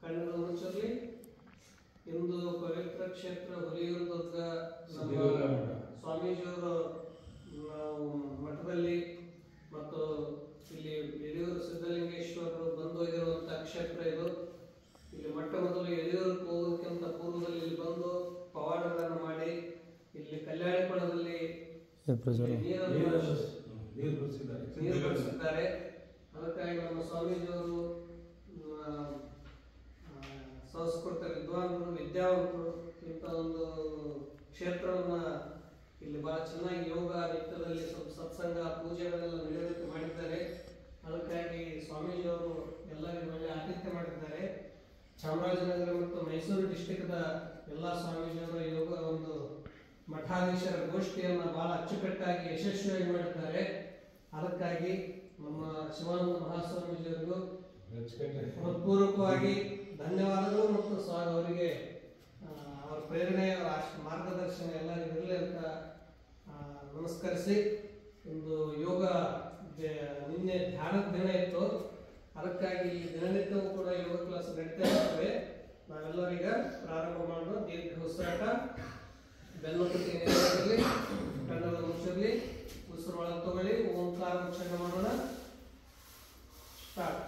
ಕಣ್ಣು ಮುಚ್ಚಲಿ. ಇಂದು ಪವಿತ್ರ ಕ್ಷೇತ್ರ ಹುಲಿಯೂರು ದುರ್ಗ ನಮ್ಮ ಸ್ವಾಮೀಜಿಯವರು ಮಠದಲ್ಲಿ ಮತ್ತು ಇಲ್ಲಿ ಯಡಿಯೂರು ಸಿದ್ಧಲಿಂಗೇಶ್ವರರು ಬಂದು ಹೋಗಿರುವಂತಹ ಕ್ಷೇತ್ರ ಇದು. ಇಲ್ಲಿ ಮೊಟ್ಟ ಮೊದಲು ಯಡಿಯೂರಿಗೆ ಹೋಗೋದಕ್ಕಿಂತ ಪೂರ್ವದಲ್ಲಿ ಇಲ್ಲಿ ಬಂದು ಪವಾಡಗಳನ್ನು ಮಾಡಿ ಇಲ್ಲಿ ಕಲ್ಯಾಣಿಪುರದಲ್ಲಿ ನೀರು ಬಳಸಿದ್ದಾರೆ. ಅದಕ್ಕಾಗಿ ನಮ್ಮ ಸ್ವಾಮೀಜಿಯವರು ಸಂಸ್ಕೃತ ವಿದ್ವಾಂಸರು, ವಿದ್ಯಾವಂತರು ಇಂಥ ಒಂದು ಕ್ಷೇತ್ರವನ್ನ ಇಲ್ಲಿ ಬಹಳ ಚೆನ್ನಾಗಿ ಯೋಗ ನಿತ್ಯದಲ್ಲಿ ಸ್ವಲ್ಪ ಸತ್ಸಂಗ ಪೂಜೆಗಳೆಲ್ಲ ನಡೆಯುವಂತೆ ಮಾಡಿದ್ದಾರೆ. ಅದಕ್ಕಾಗಿ ಸ್ವಾಮೀಜಿಯವರು ಎಲ್ಲರಿಗೂ ಒಳ್ಳೆ ಆತಿಥ್ಯ ಮಾಡಿದ್ದಾರೆ. ಚಾಮರಾಜನಗರ ಮತ್ತು ಮೈಸೂರು ಡಿಸ್ಟಿಕ್ದ ಎಲ್ಲ ಸ್ವಾಮೀಜಿಯವರು ಯೋಗ ಒಂದು ಮಠಾಧೀಶರ ಗೋಷ್ಠಿಯನ್ನು ಬಹಳ ಅಚ್ಚುಕಟ್ಟಾಗಿ ಯಶಸ್ವಿಯಾಗಿ ಮಾಡಿದ್ದಾರೆ. ಅದಕ್ಕಾಗಿ ನಮ್ಮ ಶಿವಾನಂದ ಮಹಾಸ್ವಾಮೀಜಿಯವರಿಗೂ ಹೃತ್ಪೂರ್ವಕವಾಗಿ ಧನ್ಯವಾದಗಳು ಮತ್ತು ಅವರಿಗೆ ಅವರ ಪ್ರೇರಣೆ, ಅವರ ಮಾರ್ಗದರ್ಶನ ಎಲ್ಲರಿಗೂ ಇರಲಿ ಅಂತ ನಮಸ್ಕರಿಸಿ, ಒಂದು ಯೋಗ ನಿನ್ನೆ ಧ್ಯಾನದ ದಿನ ಇತ್ತು. ಅದಕ್ಕಾಗಿ ದಿನನಿತ್ಯವೂ ಕೂಡ ಯೋಗ ಕ್ಲಾಸ್ ನಡೀತಾ ಇರ್ತವೆ. ನಾವೆಲ್ಲರೀಗ ಪ್ರಾರಂಭ ಮಾಡೋಣ. ದೀರ್ಘ ಉಸಿರಾಟ, ಬೆನ್ನು ಕುತ್ತಿ ನೇರವಾಗಿರಲಿ, ಕಣ್ಣನ್ನು ಮುಚ್ಚಿರಲಿ, ಉಸಿರು ಒಳಗೆ ತಗೊಳ್ಳಿ, ಓಂಕಾರ ಉಚ್ಚಾರಣೆ ಮಾಡೋಣ. ಸ್ಟಾರ್ಟ್.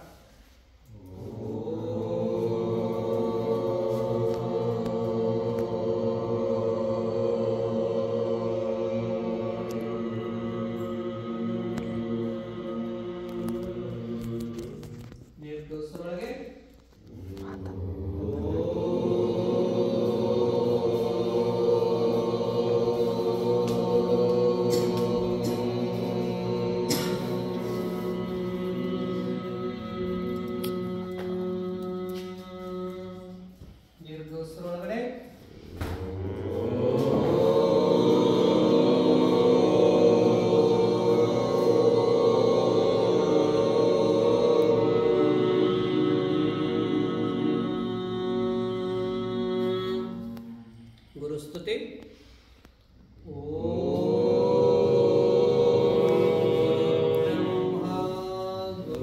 ಗುರುಸ್ತುತಿ.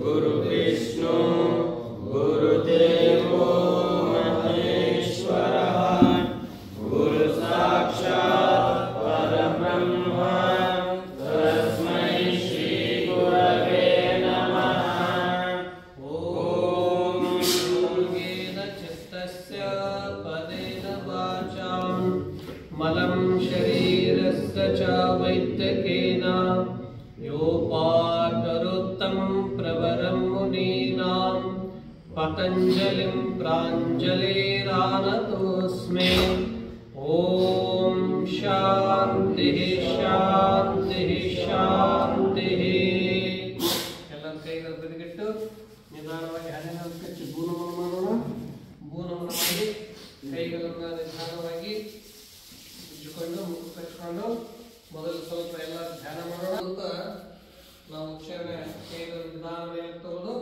ಗುರು ವಿಷ್ಣು ಗುರುದೇವೋ ಮಹೇಶ್ವರ ಗುರು ಸಾಕ್ಷಾತ್ ಪರಬ್ರಹ್ಮ ತಸ್ಮೈ ಶ್ರೀ ಗುರವೇ ನಮಃ. ಓಂ ಯೋಗೇನ ಚಿತ್ತಸ್ಯ ಪದೇನ ವಾಚಾಂ ಮಲಂ ಶರೀರಸ್ಯ ಚ ವೈದ್ಯಕೇನ ಯೋಪಾಕರೋತ್ತಂ ಪ್ರವರಂ ಮುನೀನಾಂ ಪತಂಜಲಿಂ ಪ್ರಾಂಜಲಿರಾನತೋಸ್ಮಿ. ಓಂ ಶಾಂತಿ ಶಾಂತಿ ಶಾಂತಿ. ಎಲ್ಲರ ಕೈಗಳು ಬದಿಗಿಟ್ಟು ನಿಧಾನವಾಗಿ ಹಣೆನ ಕಚ್ಚಿ ಬೂನಮನ ಮಾಡೋಣ. ಬೂನಮನ ಮಾಡಿ ಕೈಗಳನ್ನು ನಿಧಾನವಾಗಿ ಉಜ್ಜಿಕೊಂಡು ಮುಖ ಕಚ್ಚಿಕೊಂಡು ಮೊದಲು ಸ್ವಲ್ಪ ಎಲ್ಲ ಧ್ಯಾನ ಮಾಡೋಣ ಅಂತ ನಾವು ಉಚ್ಚಾರಣೆ ಕೈಗಳು ನಿಧಾನವಾಗಿ ತಗೊಂಡು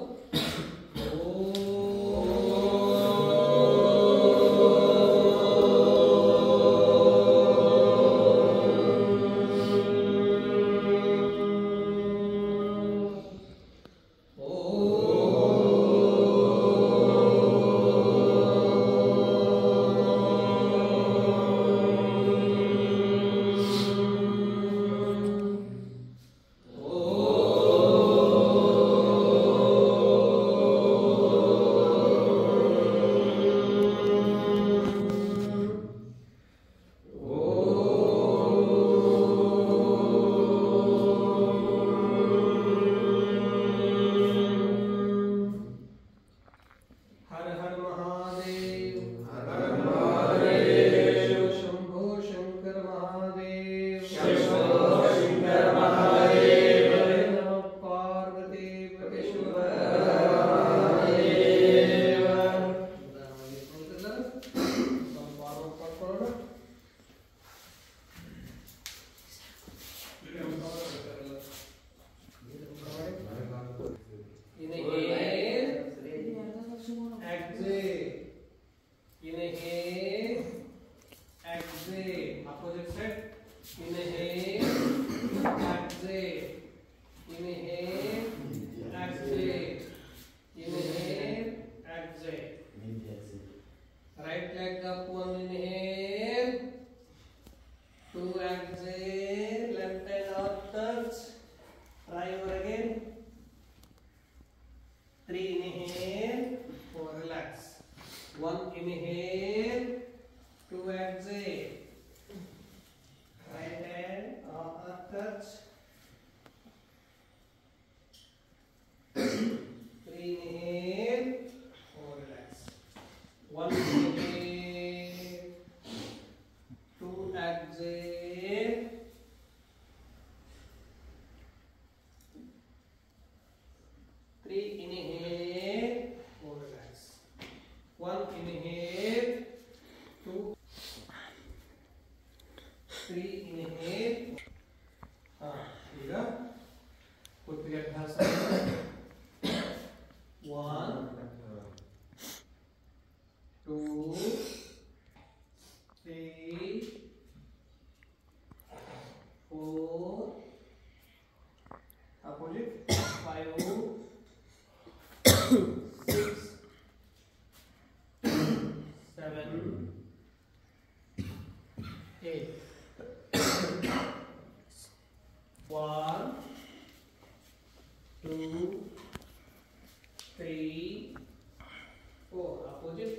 Exhale. Right leg up, one inhale. 2 exhale. Left hand out touch. Try over again. 3 inhale. 4 relax. 1 inhale. 2 exhale. Right hand out touch. 3 inhale. 4 relax. 1 inhale. 2 exhale. 3 inhale. 4 relax. 1 inhale. 2 3 inhale. ಈಗ ಕುತ್ತಿಗೆ ಅಭ್ಯಾಸ 1 2 3 4 opposite 5 6 7 8 1 2 3 4 opposite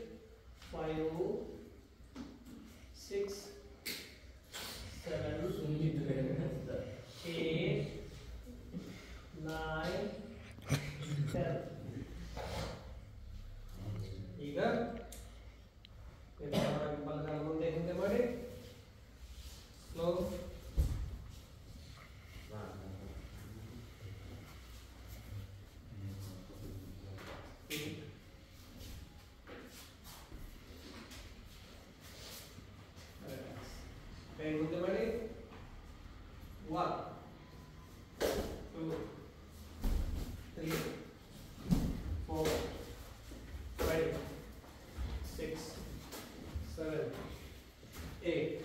5 6 7 8 9 10 ಈಗ ಬಲಗಾಲ ಮುಂದೆ ಹಿಂದೆ ಮಾಡಿ slow ಕೈ ಮುಂದೆ ಮಾಡಿ 1 2 3 4 5 6 7 8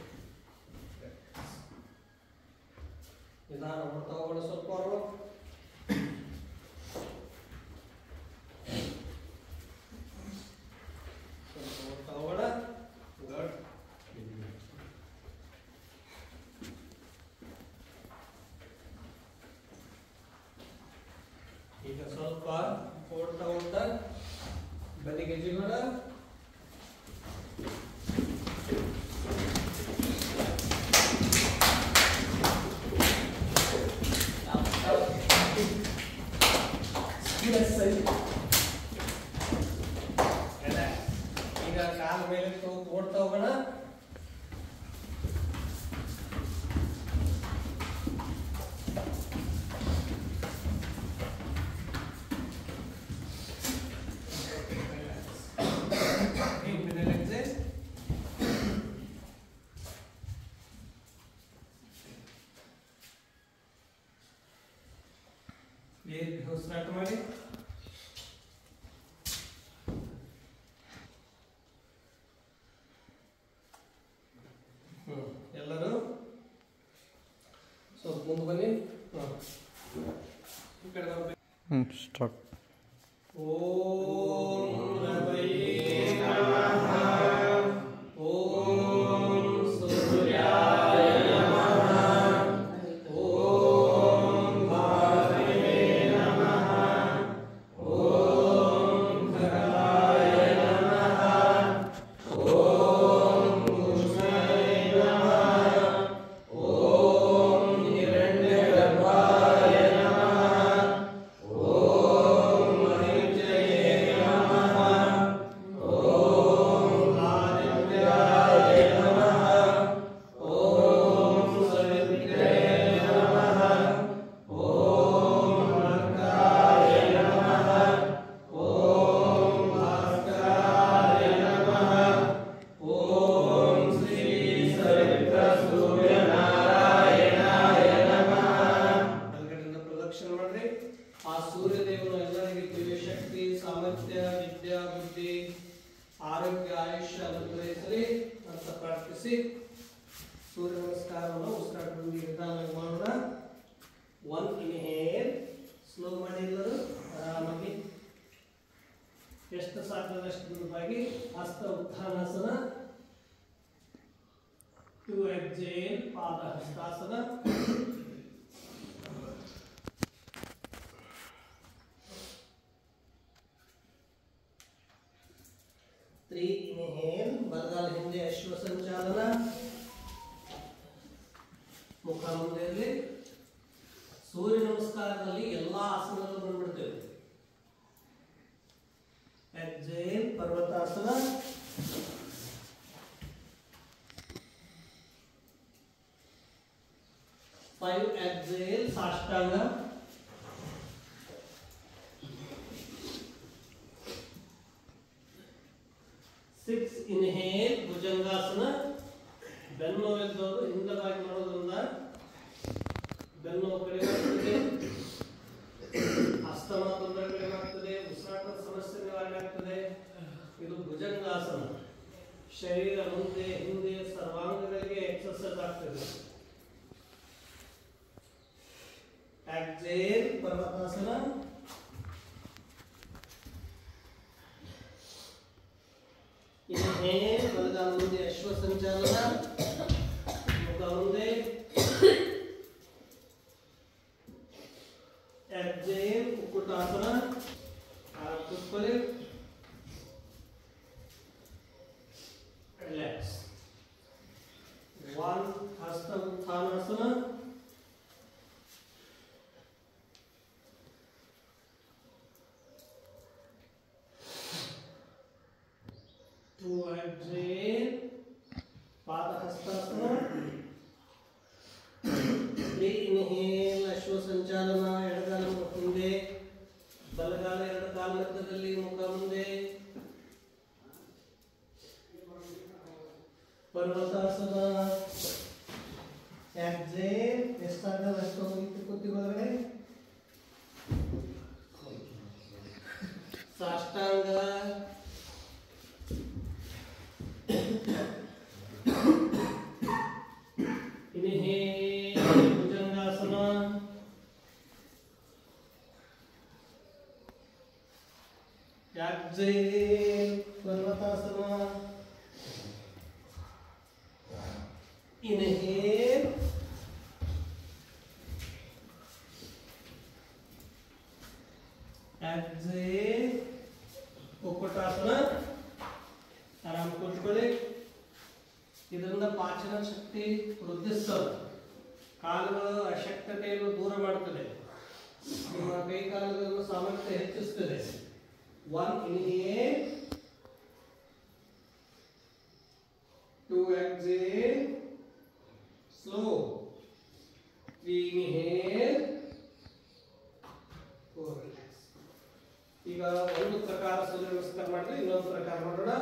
ನಿಧಾನ ಮಾಡ್ತಾ ಹೋಗೋಣ ಸ್ವಲ್ಪ ಅವರು ಸ್ವಲ್ಪ ಮಾಡ್ತಾ ಹೋಗೋಣ ಗುಡ್ ಈಗ ಸ್ವಲ್ಪ ಓಡ್ತಾ ಓಡ್ತಾ ಬದಿಗೆ ಜಿಗೋಣ ಈಗ ಕಾಲ ಮೇಲೆ ಓಡ್ತಾ ಹೋಗೋಣ ಸ್ಟಾರ್ಟ್ ಮಾಡಿ ಎಲ್ಲರೂ ಸ್ವಲ್ಪ ಮುಂದೆ ಬನ್ನಿ ಈ ಕಡೆ ಬರ್ಬೇಕು ಸ್ಟಾರ್ಟ್ ಓಂ ರವಯೇ ನಮಃ ಓಂ ಸೂರ್ಯಾಯ ನಮಃ ಓಂ ಭಾರವೇ ನಮಃ ಓಂ ಧರಾಯ ನಮಃ ಓಂ ಕೃಷ್ಣಾಯ ನಮಃ ಓಂ ಹಿರಣ್ಯಗರ್ಭಾಯ ನಮಃ ಓಂ ಮಹಿಷಯೇ ನಮಃ ಓಂ ಆದಿತ್ಯಾಯ ನಮಃ ಓಂ ಸವಿತ್ರೇ ನಮಃ ಓಂ ಅರ್ಕಾಯ ನಮಃ ಓಂ ಭಾಸ್ಕರಾಯ ನಮಃ ಓಂ ಶ್ರೀ ಸವಿತ್ರ ಸೂರ್ಯನಾರಾಯಣಾಯ ನಮಃ ಬಲಗಡೆಯಿಂದ ಪ್ರದಕ್ಷಿಣೆ ಮಾಡ್ರಿ ಆ ಸೂರ್ಯದೇವನು ಎಲ್ಲರಿಗೆ ದಿವ್ಯ ಶಕ್ತಿ ಸಾಮರ್ಥ್ಯ ವಿದ್ಯಾ ಬುದ್ಧಿ ಆರೋಗ್ಯ ಆಯುಷ್ಯ ಅನುಗ್ರಹಿಸಲಿ ಅಂತ ಪ್ರಾರ್ಥಿಸಿ ಸೂರ್ಯ ನಮಸ್ಕಾರವನ್ನು ಉಸಿರಾಟದಲ್ಲಿ ನಿಧಾನವಾಗಿ ಮಾಡೋಣ 1 inhale ಸ್ಲೋ ಮಾಡಿ ಎಲ್ಲರೂ ಆರಾಮಾಗಿ ಎಷ್ಟು ಸಾಧ್ಯದಷ್ಟು ದುರ್ಬಾಗಿ ಹಸ್ತ ಉತ್ಥಾನಾಸನ, 2 exhale ಪಾದ ಹಸ್ತಾಸನ, 3 inhale ಬಲಗಾಲ ಹಿಂದೆ ಅಶ್ವ ಸಂಚಾಲನ, ಮುಖ ಮುಂದೆ ಇರಲಿ. ಸೂರ್ಯ ನಮಸ್ಕಾರದಲ್ಲಿ ಎಲ್ಲಾ ಆಸನಗಳು ಬಂದ್ಬಿಡ್ತೇವೆ. exhale ಪರ್ವತಾಸನ, 5 exhale ಸಾಷ್ಟಾಂಗ, 6 inhale ಭುಜಂಗಾಸನ. ಬೆನ್ನು ಎದ್ದೋದು ಹಿಂದವಾಗಿ ಮಾಡೋದ್ರಿಂದ ಬೆನ್ನು ಕಡಿಮೆ ಆಗ್ತದೆ, ಅಸ್ತಮಾ ತೊಂದರೆ ಕಡಿಮೆ ಆಗ್ತದೆ, ಉಸಿರಾಟದ ಸಮಸ್ಯೆ ನಿವಾರಣೆ ಆಗ್ತದೆ. ಇದು ಭುಜಂಗಾಸನ. ಶರೀರ ಮುಂದೆ ಹಿಂದೆ ಸರ್ವಾಂಗಗಳಿಗೆ ಎಕ್ಸರ್ಸೈಸ್ ಆಗ್ತದೆ. exhale ಪರ್ವತಾಸನ, inhale ಬಲಗಾಲ ಮುಂದೆ ಅಶ್ವ ಸಂಚಾಲನ, ಮುಖ ಮುಂದೆ, exhale ಕುಕ್ಕುಟಾಸನ, ಕೂತ್ಕೊಳ್ಳಿ, ರಿಲ್ಯಾಕ್ಸ್. 1 ಹಸ್ತ ಉತ್ಥಾನಾಸನ, 2 exhale ಪಾದ ಹಸ್ತಾಸನ, 3 inhale ಅಶ್ವ ಸಂಚಾಲನ, ಎಡಗಾಲ ಮುಂದೆ, ಬಲಗಾಲ ಎರಡು ಕಾಲ ಮಧ್ಯದಲ್ಲಿ, ಮುಖ ಮುಂದೆ, ಪರ್ವತಾಸನ, exhale ಎಷ್ಟಾಗಲ್ಲ ಅಷ್ಟು ಹೋಗಿ ಕೂತಿಗೊಳಗಡೆ, ಸಾಷ್ಟಾಂಗ, inhale bhujangasana, exhale ಪರ್ವತಾಸನ, inhale exhale ಕುಕ್ಕುಟಾಸನ. ಆರಾಮ್ ಕೂತ್ಕೊಳ್ಳಿ. ಇದರಿಂದ ಪಾಚನ ಶಕ್ತಿ ವೃದ್ಧಿಸ್ತದೆ, ಕಾಲುಗಳ ಅಶಕ್ತತೆಯನ್ನು ದೂರ ಮಾಡುತ್ತದೆ, ನಿಮ್ಮ ಕೈ ಕಾಲುಗಳನ್ನು ಸಾಮರ್ಥ್ಯ ಹೆಚ್ಚಿಸುತ್ತದೆ. 1 inhale, 2 exhale, slow, 3 inhale, 4 relax. ಈಗ ಒಂದು ಪ್ರಕಾರ ಸೂರ್ಯ ನಮಸ್ಕಾರ ಮಾಡಿದ್ರೆ ಇನ್ನೊಂದು ಪ್ರಕಾರ ಮಾಡೋಣ.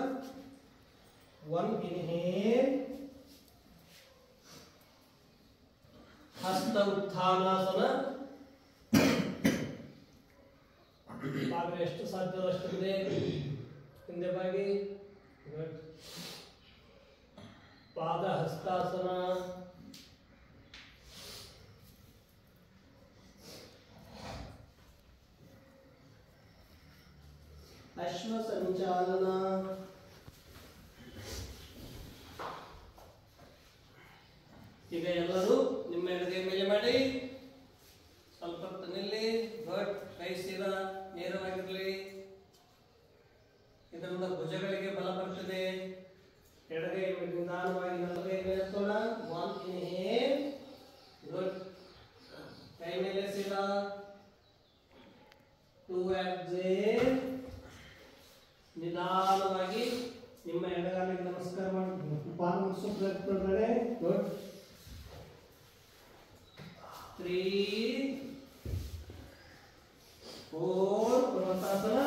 1 inhale ಹಸ್ತ ಉತ್ಥಾನಾಸನ, ಪಾದ ಎಷ್ಟು ಸಾಧ್ಯವಷ್ಟು ಹಿಂದೆ ಬಾಗಿ, ಪಾದ ಹಸ್ತಾಸನ, ಅಶ್ವ ಸಂಚಾಲನ, ಈಗ ಎಲ್ಲರೂ ನಿಮ್ಮ ಎಡಗೈ ಮೇಲೆ ಮಾಡಿ, ಸ್ವಲ್ಪ ಹೊತ್ತು ನಿಲ್ಲಿ, ಕೈ ಸೀದಾ ನೇರವಾಗಿರಲಿ. ಇದರಿಂದ ಭುಜಗಳಿಗೆ ಬಲ ಬರ್ತದೆ. ಎಡಗೈ ನಿಧಾನವಾಗಿ ಬಲಗೈ ಮೇಲೆತ್ತೋಣ. 1 inhale, ಗುಡ್, ಕೈ ಮೇಲೆ ಸೀದಾ. 2 exhale, ನಿಧಾನವಾಗಿ ನಿಮ್ಮ ಎಡಗಾಲಿಗೆ ನಮಸ್ಕಾರ ಮಾಡಿ ಪಾದ ಮುಗಿಸೋ ಪ್ರಯತ್ನ ಮಾಡಿ. ಗುಡ್. 3 4 ಪರ್ವತಾಸನ,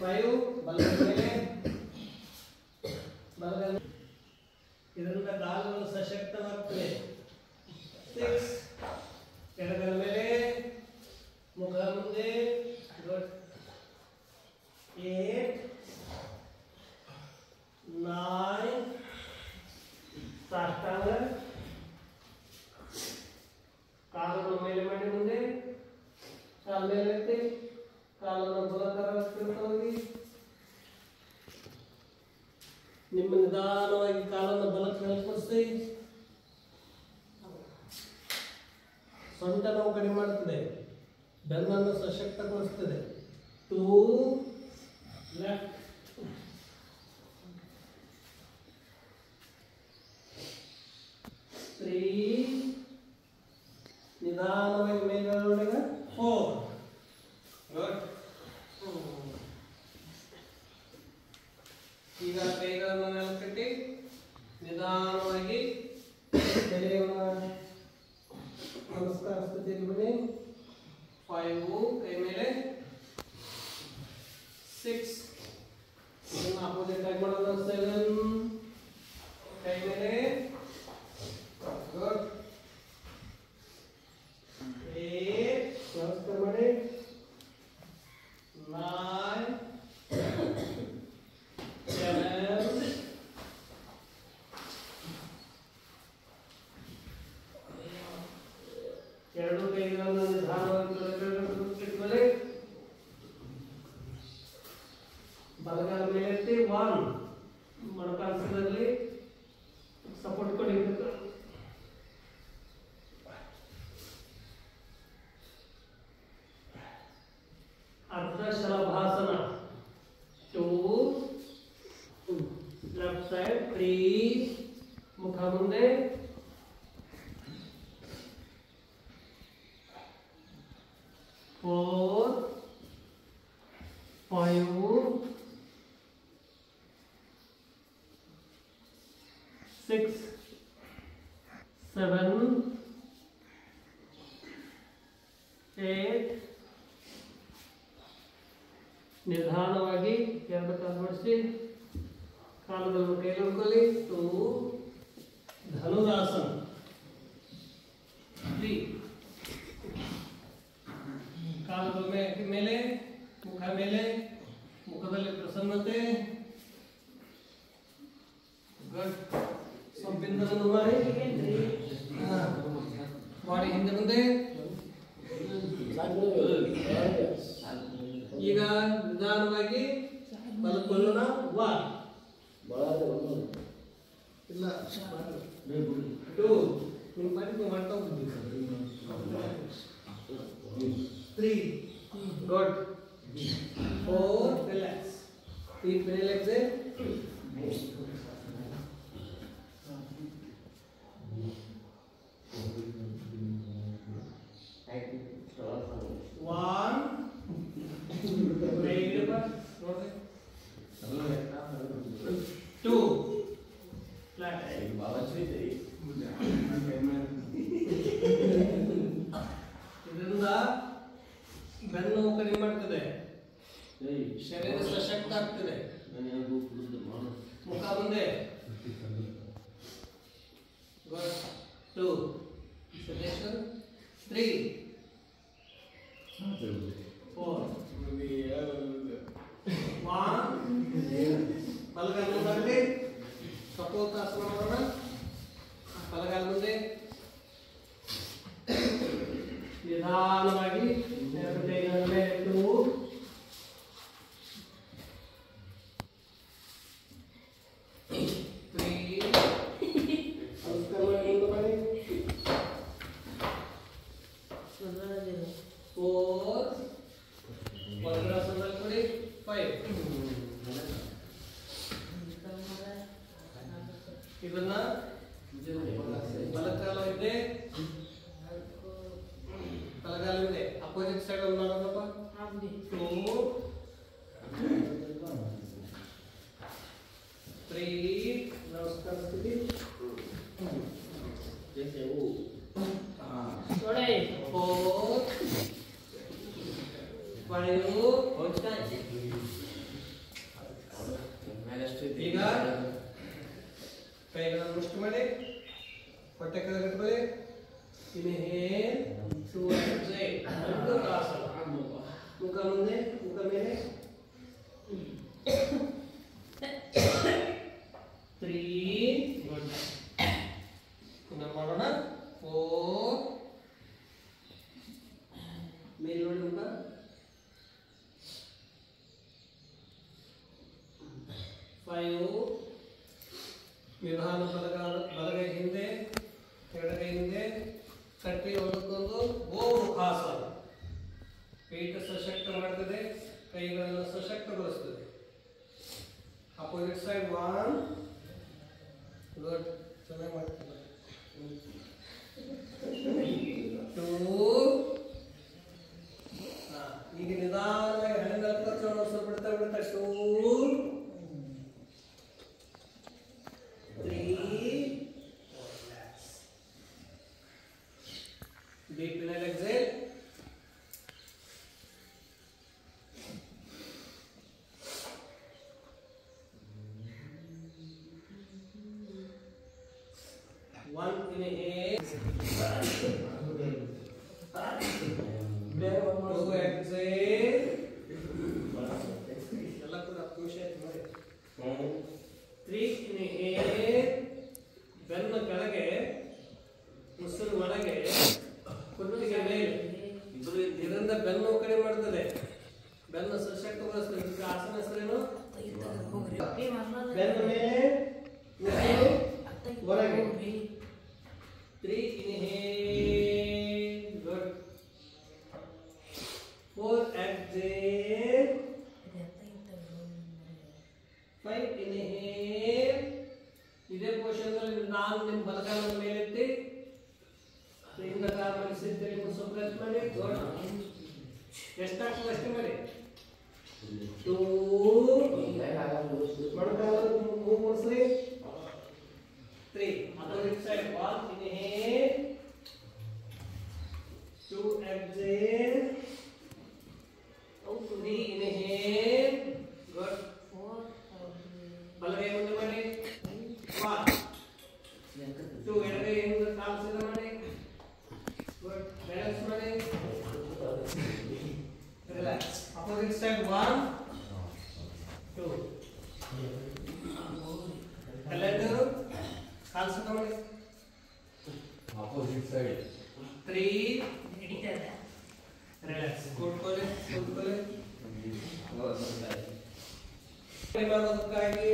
5 ಬಲಗೈ ಮೇಲೆ, ಇದರಿಂದ ಕಾಲುಗಳು ಸಶಕ್ತವಾಗ್ತವೆ. 6 ಎಡಗೈ ಮೇಲೆ, ಮುಖ ಮುಂದೆ. ಗುಡ್. 8 9 ಸಾಷ್ಟಾಂಗ, ಕಾಲುಗಳು ಮೇಲೆ ಮಾಡಿ ಮುಂದೆ, ಕಾಲ ಮೇಲೆ ಕಾಲನ್ನು ಬಲಕರವಾಗಿ ತಿಳ್ಕೊಳ್ಳಿ. ನಿಮ್ಮ ನಿಧಾನವಾಗಿ ಕಾಲನ್ನು ಬಲಕ್ಕೆ ಮೇಲ್ಪಡಿಸಿ. ಸೊಂಟ ನೋವು ಕಡಿಮೆ ಮಾಡ್ತದೆ, ಬೆನ್ನನ್ನು ಸಶಕ್ತಗೊಳಿಸ್ತದೆ. 2 ಲೆಫ್ಟ್ 3 ನಿಧಾನವಾಗಿ ಮೇಲ್ಗಡೆ 4 ಗುಡ್. ಈಗ ಕೈಗಳನ್ನು ನೆಲಕಟ್ಟಿ ನಿಧಾನವಾಗಿ ತಲೆಯನ್ನು ನಮಸ್ಕಾರ ಸ್ಥಿತಿಯಲ್ಲಿ ಬನ್ನಿ. 5 ಕೈ ಮೇಲೆ 6 ಇದನ್ನು ಅಪೋಸಿಟ್ ಆಗಿ ಮಾಡೋದು. 7 ಕೈ ಮೇಲೆ ಗುಡ್. 8 ನಮಸ್ಕಾರ ಮಾಡಿ. 9 10 ಎರಡು ಕೈಗಳನ್ನು ನಿಧಾನವಾಗಿ ಕೆಳಗೆ ಬಲಗಾಲ ಮೇಲೆ ಎತ್ತಿ. 1 ಮೊಣಕಾಲಿನಲ್ಲಿ ಸಪೋರ್ಟ್ ಕೊಡಿ. ಅರ್ಧ ಶಲಭಾಸನ. 2 left side. 3 ಮುಖ ಮುಂದೆ. 4 5 6 7 8 ನಿಧಾನವಾಗಿ ಎರಡು ಕಾಲು ಮಾಡಿಸಿ ಕಾಲುಗಳನ್ನು ಕೈ ಹಿಡ್ಕೊಳ್ಳಿ. 2 ಧನುರಾಸನ. 3 ಕಾಲುಗಳ ಮೇಲೆ ಮುಖ ಮೇಲೆ, ಮುಖದಲ್ಲಿ ಪ್ರಸನ್ನತೆ. ಗುಡ್. ಸೊಂಪಿಂದಲನ್ನು ಮಾಡಿ ಬಾಡಿ ಹಿಂದೆ ಮುಂದೆ. ಈಗ ನಿಧಾನವಾಗಿ ಬಲಕೊಳ್ಳೋಣ. 1 ಇಲ್ಲ 2 ನಿಮ್ಮ ಪಾಟಿಗೆ ಮಾಡ್ತಾ ಹೋಗ್ತೀವಿ. 3 good. 4 relax. Keep relaxed. 1 2 flat. ಇದರಿಂದ ಬೆನ್ನು ಕಡಿಮೆ ಮಾಡ್ತದೆ, ಶರೀರ ಸಶಕ್ತ ಆಗ್ತದೆ. ಮುಖ ಮುಂದೆ. 2 ಸಿದ್ದೇಶ್ವರ್. 3 4 1 ಬಲಗಾಲ ಮುಂದೆ. ಕಪೋತಾಸನ ಮಾಡೋಣ. ಬಲಗಾಲ ಮುಂದೆ ನಿಧಾನವಾಗಿ ಎರಡು ಕೈಗಳ ಮೇಲೆ 2 3 ನಮಸ್ಕಾರ ಮಾಡಿ ಮುಂದೆ ಮಾಡಿ. 4 ವಜ್ರಾಸನದಲ್ಲಿ ಕೊಡಿ. 5 ಇದನ್ನ ಬಲಗಾಲ ಇದೆ, ಬಲಗಾಲ ಇದೆ. ಅಪೋಸಿಟ್ ಸೈಡ್ ಒಂದು ಮಾಡೋದಪ್ಪ. 2 3 ನಮಸ್ಕಾರ ಸ್ಥಿತಿ. 4 5 ಈಗ ಕೈಗಳನ್ನು ಮುಷ್ಟಿ ಮಾಡಿ ಹೊಟ್ಟೆ ಕೆಳಗೆ ಇಟ್ಕೊಳ್ಳಿ. Inhale to exhale. ಅದ್ಭುತಾಸನ. ಮುಖ ಮುಂದೆ, ಮುಖ ಮೇಲೆ. 3 ಗುಡ್. ಇನ್ನು ಮಾಡೋಣ. 4 ಮೇಲ್ ನೋಡಿ ಮುಖ. 5 ನಿಧಾನ ಬಲಗೈ ಹಿಂದೆ ಎಡಗೈ ಹಿಂದೆ ಕಟ್ಟಿ ಒಂದಕ್ಕೊಂದು ಗೋಮುಖಾಸನ. ಪೀಠ ಸಶಕ್ತ ಮಾಡ್ತದೆ, ಕೈಗಳನ್ನು ಸಶಕ್ತಗೊಳಿಸ್ತದೆ. ಅಪೋಸಿಟ್ ಸೈಡ್ 1 ಗುಡ್, ಚೆನ್ನಾಗಿ ಮಾಡ್ತಿಲ್ಲ. 2 ಈಗ ನಿಧಾನವಾಗಿ ಹಣೆಗಳ ಕಚ್ಚೋಣ ಸ್ವಲ್ಪ ಬಿಡ್ತಾ 2 3 deep inhale, exhale. 1 inhale, 2 exhale. ಎಲ್ಲ ಕೂಡ ಖುಷಿ ಆಯ್ತು ನೋಡಿ. 3 inhale, ಬೆನ್ನ ಕೆಳಗೆ ಉಸಿರು ಒಳಗೆ ಕುತ್ತಿಗೆ ಮೇಲೆ. ಇದರಿಂದ ಬೆನ್ನು ಕಡಿಮೆ ಮಾಡ್ತದೆ, ಬೆನ್ನು ಸಶಕ್ತಗೊಳಿಸ್ತದೆ. ಇದಕ್ಕೆ ಆಸನ ಹೆಸರೇನು? ಬೆನ್ನ ಮೇಲೆ ಹೊರಗೆ. 3 inhale, good. 4 exhale. 5 inhale. ಇದೇ ಪೋಷಣದಲ್ಲಿ ನಾನು ನಿಮ್ಮ ಬಲಗಾಲದ ಮೇಲೆತ್ತಿ ಹಿಂದ ಕಾಲಲ್ಲಿ ಸಿದ್ಧಿ ಮುಗಿಸೋ ಪ್ರಯತ್ನ ಮಾಡಿ. ಎಷ್ಟಾಗ್ತದೆ ಅಷ್ಟೇ ಮಾಡಿ. 2 ಮೊಣಕಾಲದ move ಮಾಡಿಸ್ರಿ. 3 opposite side 1 inhale, 2 exhale, 3 inhale, good. 4 ಬಲಗೈ ಮುಂದೆ ಮಾಡಿ. 1 2 ಎಡಗೈ ಹಿಂದೆ ಕಾಲು ಸಿದ್ಧ ಮಾಡಿ. ಗುಡ್, ಬ್ಯಾಲೆನ್ಸ್ ಮಾಡಿ. ರಿಲ್ಯಾಕ್ಸ್. ಅಪೋಸಿಟ್ ಸೈಡ್ 1 2 ಎಲ್ಲರೂ ಕಾಲು ಸಿದ್ಧ ಮಾಡಿ. opposite side 3 relax. ಕೂತ್ಕೊಳ್ಳಿ ಕೂತ್ಕೊಳ್ಳಿ. ಮಾಡೋದಕ್ಕಾಗಿ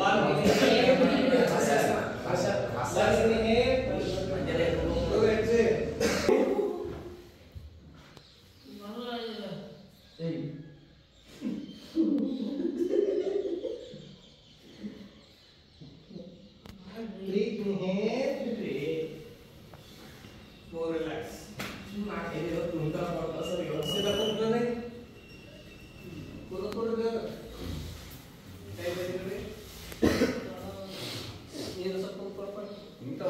1 ಇಂತ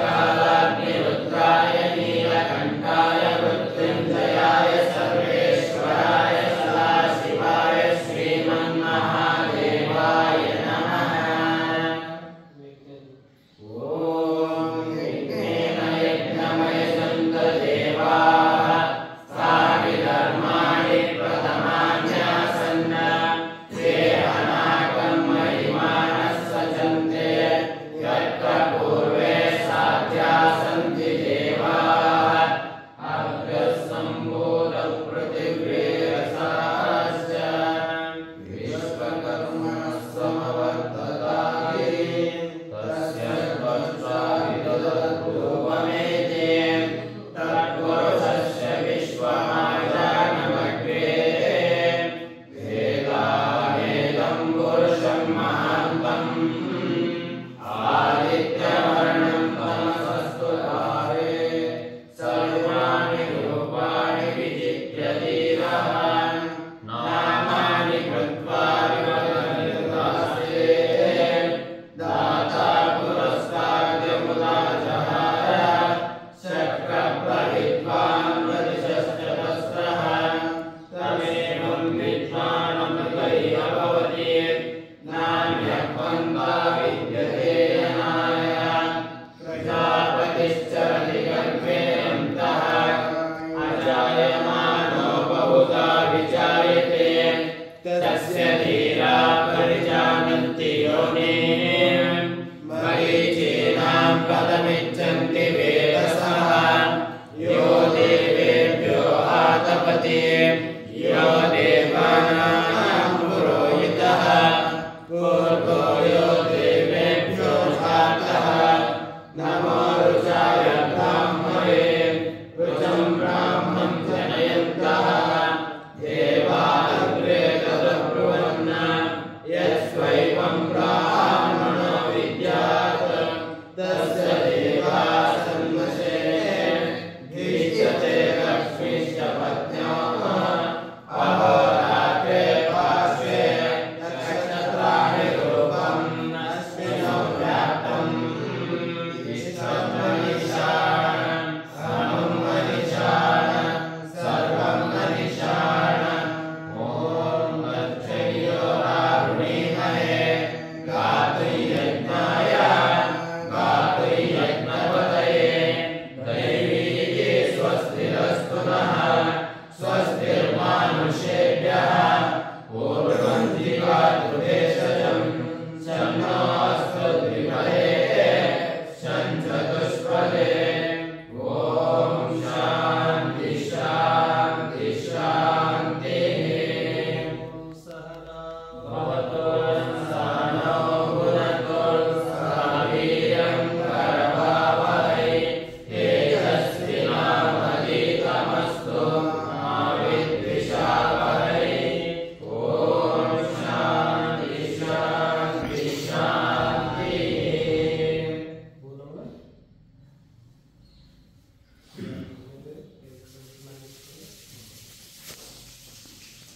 कालाग्निरुद्राय नीलकण्ठाय मृत्युञ्जयाय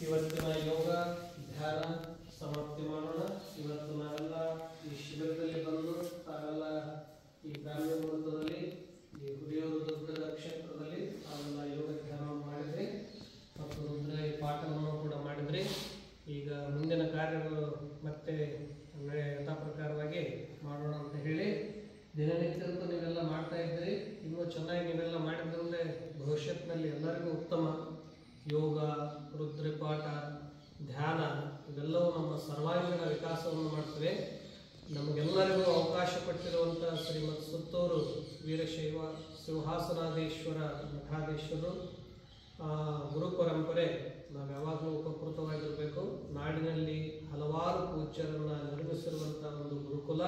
ಇವತ್ತಿನ ಯೋಗ ಧ್ಯಾನ ಸಮಾಪ್ತಿ ಮಾಡೋಣ. ಇವತ್ತು ನಾವೆಲ್ಲ ಈ ಶಿಬಿರದಲ್ಲಿ ಬಂದು ತಾವೆಲ್ಲ ಈ ಗ್ರಾಮ್ಯ ಮುಹೂರ್ತದಲ್ಲಿ ಈ ಹುರಿಯೂರು ರುದ್ರ ಕ್ಷೇತ್ರದಲ್ಲಿ ತಾವೆಲ್ಲ ಯೋಗ ಧ್ಯಾನವನ್ನು ಮಾಡಿದ್ರಿ ಮತ್ತು ರುದ್ರ ಈ ಪಾಠವನ್ನು ಕೂಡ ಮಾಡಿದ್ರಿ. ಈಗ ಮುಂದಿನ ಕಾರ್ಯಗಳು ಮತ್ತೆ ಯಥಾ ಪ್ರಕಾರವಾಗಿ ಮಾಡೋಣ ಅಂತ ಹೇಳಿ ದಿನನಿತ್ಯಂತೂ ನೀವೆಲ್ಲ ಮಾಡ್ತಾ ಇದ್ರಿ. ಇನ್ನೂ ಚೆನ್ನಾಗಿ ನೀವೆಲ್ಲ ಮಾಡಿದ್ರಂದ್ರೆ ಭವಿಷ್ಯತ್ತಿನಲ್ಲಿ ಎಲ್ಲರಿಗೂ ಉತ್ತಮ ಯೋಗ, ರುದ್ರಪಾಠ, ಧ್ಯಾನ ಇವೆಲ್ಲವೂ ನಮ್ಮ ಸರ್ವಾಂಗೀಣ ವಿಕಾಸವನ್ನು ಮಾಡ್ತವೆ. ನಮಗೆಲ್ಲರಿಗೂ ಅವಕಾಶ ಕೊಟ್ಟಿರುವಂಥ ಶ್ರೀಮತ್ ಸುತ್ತೂರು ವೀರಶೈವ ಸಿಂಹಾಸನಾಧೀಶ್ವರ ಮಠಾಧೀಶ್ವರರು ಗುರು ಪರಂಪರೆ ನಾವು ಯಾವಾಗಲೂ ಉಪಕೃತವಾಗಿರಬೇಕು. ನಾಡಿನಲ್ಲಿ ಹಲವಾರು ಪೂಜ್ಯರನ್ನು ನಿರ್ಮಿಸಿರುವಂಥ ಒಂದು ಗುರುಕುಲ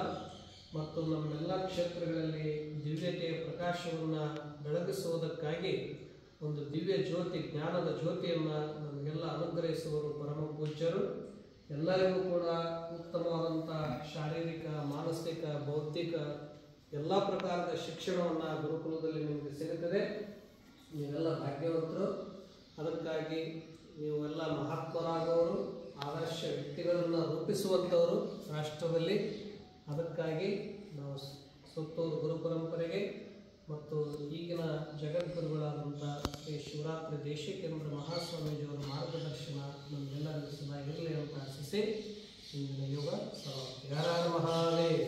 ಮತ್ತು ನಮ್ಮೆಲ್ಲ ಕ್ಷೇತ್ರಗಳಲ್ಲಿ ದಿವ್ಯತೆಯ ಪ್ರಕಾಶವನ್ನು ಬೆಳಗಿಸುವುದಕ್ಕಾಗಿ ಒಂದು ದಿವ್ಯ ಜ್ಯೋತಿ, ಜ್ಞಾನದ ಜ್ಯೋತಿಯನ್ನು ನಮಗೆಲ್ಲ ಅನುಗ್ರಹಿಸುವರು ಪರಮ ಪೂಜ್ಯರು. ಎಲ್ಲರಿಗೂ ಕೂಡ ಉತ್ತಮವಾದಂಥ ಶಾರೀರಿಕ, ಮಾನಸಿಕ, ಬೌದ್ಧಿಕ ಎಲ್ಲ ಪ್ರಕಾರದ ಶಿಕ್ಷಣವನ್ನು ಗುರುಕುಲದಲ್ಲಿ ನಿಮಗೆ ಸಿಗುತ್ತದೆ. ನೀವೆಲ್ಲ ಭಾಗ್ಯವಂತರು. ಅದಕ್ಕಾಗಿ ನೀವೆಲ್ಲ ಮಹಾತ್ಮರಾಗೋರು, ಆದರ್ಶ ವ್ಯಕ್ತಿಗಳನ್ನು ರೂಪಿಸುವಂಥವರು ರಾಷ್ಟ್ರದಲ್ಲಿ. ಅದಕ್ಕಾಗಿ ನಾವು ಸುತ್ತೂರು ಗುರು ಪರಂಪರೆಗೆ ಮತ್ತು ಈಗಿನ ಜಗದ್ಗುರುಗಳಾದಂಥ ಶ್ರೀ ಶಿವರಾತ್ರಿ ದೇಶಿಕೇಂದ್ರ ಮಹಾಸ್ವಾಮೀಜಿಯವರ ಮಾರ್ಗದರ್ಶನ ನಮಗೆಲ್ಲರಿಗೂ ಸದಾ ಇರಲಿ ಅಂತ ಆಶಿಸಿ ಇಂದಿನ ಯೋಗ ಸಮಾಪ್ತಿ. ಹರ ಹರ ಮಹಾದೇವ್.